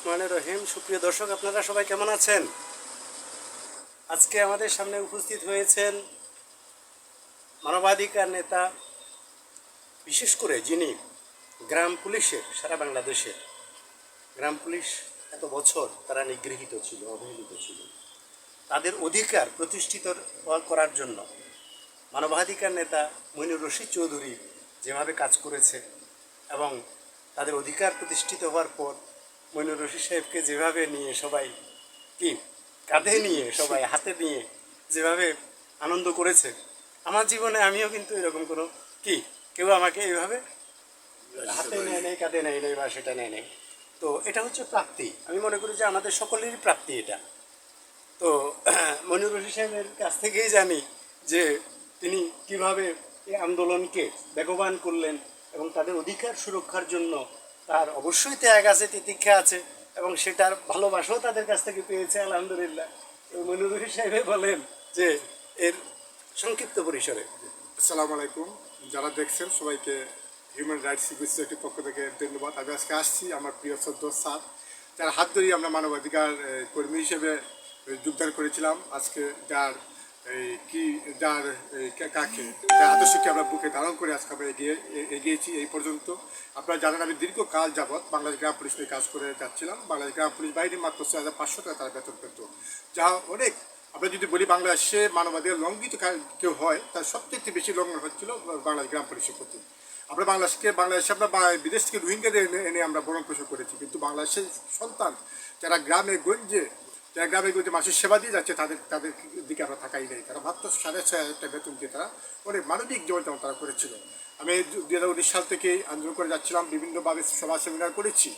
রহমানির রহিম। সুপ্রিয় দর্শক, আপনারা সবাই কেমন আছেন? আজকে আমাদের সামনে উপস্থিত হয়েছেন মানবাধিকার নেতা, বিশেষ করে যিনি গ্রাম পুলিশের, সারা বাংলাদেশের গ্রাম পুলিশ এত বছর তারা নিগৃহীত ছিল, অবহেলিত ছিল, তাদের অধিকার প্রতিষ্ঠিত করার জন্য মানবাধিকার নেতা মইনুর রশিদ চৌধুরী যেভাবে কাজ করেছে এবং তাদের অধিকার প্রতিষ্ঠিত হওয়ার পর মইনুর রশিদ সাহেবকে যেভাবে নিয়ে সবাই কাঁধে নিয়ে, সবাই হাতে নিয়ে যেভাবে আনন্দ করেছে, আমার জীবনে আমিও কিন্তু এরকম কোনো কেউ আমাকে এইভাবে হাতে নেয় নেই, কাঁধে নেয় নেই বা সেটা নেয় নেই। তো এটা হচ্ছে প্রাপ্তি। আমি মনে করি যে আমাদের সকলেরই প্রাপ্তি এটা। তো মইনুর রশিদ সাহেবের কাছ থেকেই জানি যে তিনি কিভাবে এই আন্দোলনকে বেগবান করলেন এবং তাদের অধিকার সুরক্ষার জন্য তার অবশ্যই ত্যাগ আছে, তিতিক্ষা আছে এবং সেটার ভালোবাসাও তাদের কাছ থেকে পেয়েছে আলহামদুলিল্লাহ। মইনুর রশিদ সাহেব বলেন যে এর সংক্ষিপ্ত পরিসরে। আসসালামু আলাইকুম, যারা দেখছেন সবাইকে হিউম্যান রাইটস ইনস্টিটিউটের পক্ষ থেকে ধন্যবাদ। আমি আজকে আসছি আমার প্রিয় সদ্য স্যার, যার হাত ধরেই আমরা মানবাধিকার কর্মী হিসেবে যোগদান করেছিলাম। আজকে যার যার আদর্শকে আমরা বুকে ধারণ করে আজকে আমরা এগিয়েছি এই পর্যন্ত। আপনারা জানেন আমি দীর্ঘকাল যাবৎ বাংলাদেশ গ্রাম পুলিশ নিয়ে কাজ করে যাচ্ছিলাম। বাংলাদেশ গ্রাম পুলিশ বাহিনী মাত্র 6,500 টাকা তারা বেতন পেত, যা অনেক। আমরা যদি বলি বাংলাদেশে মানবাধিকার লঙ্ঘিত কেউ হয়, তার সবচেয়ে বেশি লঙ্ঘন হচ্ছিল বাংলাদেশ গ্রাম পুলিশের প্রতি। আমরা বাংলাদেশে আমরা বিদেশ থেকে রোহিঙ্গাদের এনে আমরা ভরণ পোষণ করেছি, কিন্তু বাংলাদেশের সন্তান যারা গ্রামে গঞ্জে মানুষের সেবা দিয়ে যাচ্ছে, তাদের দিকে আমরা থাকাই নেই। তারা মাত্র 6,500 টাকা বেতন দিয়ে তারা অনেক মানবিক জীবনযাপন তারা করেছিল। আমি 2019 সাল থেকে আন্দোলন করে যাচ্ছিলাম, বিভিন্নভাবে সভা সেমিনার করেছি,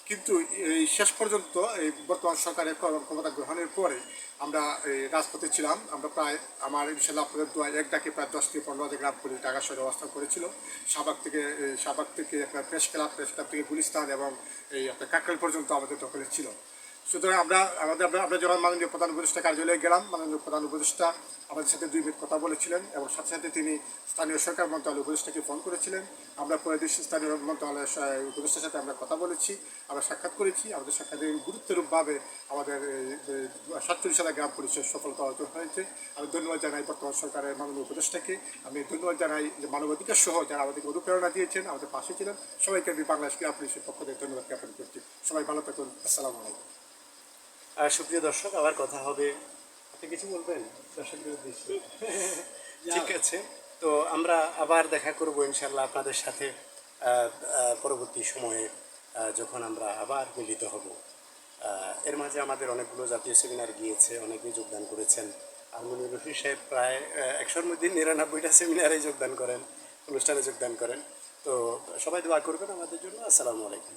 কিন্তু এই শেষ পর্যন্ত এই বর্তমান সরকারের ক্ষমতা গ্রহণের পরে আমরা রাজপথে ছিলাম। আমরা প্রায় আমার ইনশাল্লাহ আপনাদের দোয়া এক ডাকে প্রায় 10 থেকে 15 গ্রাম পুলিশ ঢাকা শহরে অবস্থান করেছিল। শাহবাগ থেকে আপনার প্রেস ক্লাব থেকে গুলিস্তান এবং এই আপনার কাকরাইল পর্যন্ত আমাদের দখলে ছিল। সুতরাং আমরা যখন মাননীয় প্রধান উপদেষ্টা কার্যালয়ে গেলাম, মাননীয় প্রধান উপদেষ্টা আমাদের সাথে 2 মিনিট কথা বলেছিলেন এবং সাথে সাথে তিনি স্থানীয় সরকার মন্ত্রণালয় উপদেষ্টাকে ফোন করেছিলেন। আমরা পরে স্থানীয় মন্ত্রণালয়ের উপদেষ্টার সাথে আমরা কথা বলেছি, আমরা সাক্ষাৎ করেছি। আমাদের সাক্ষাৎে গুরুত্বরূপভাবে আমাদের 47 সালে গ্রাম পুলিশের সফলতা অর্জন হয়েছে। আমি ধন্যবাদ জানাই বর্তমান সরকারের মাননীয় উপদেষ্টাকে। আমি ধন্যবাদ জানাই যে মানবাধিকার সহ যারা আমাদেরকে অনুপ্রেরণা দিয়েছেন, আমাদের পাশে ছিলেন, সবাইকে আমি বাংলাদেশ গ্রাম পুলিশের পক্ষ থেকে ধন্যবাদ জ্ঞাপন করছি। সবাই ভালো থাকুন। আসসালামু আলাইকুম। সুপ্রিয় দর্শক, আবার কথা হবে। আপনি কিছু বলবেন দর্শকদের উদ্দেশ্যে? ঠিক আছে, তো আমরা আবার দেখা করব ইনশাল্লাহ আপনাদের সাথে পরবর্তী সময়ে, যখন আমরা আবার মিলিত হব। এর মাঝে আমাদের অনেকগুলো জাতীয় সেমিনার গিয়েছে, অনেকেই যোগদান করেছেন। আর মইনুর রশিদ সাহেব প্রায় 100-র মধ্যে 99টা সেমিনারে যোগদান করেন, অনুষ্ঠানে যোগদান করেন। তো সবাই দোয়া করবেন আমাদের জন্য। আসসালামু আলাইকুম।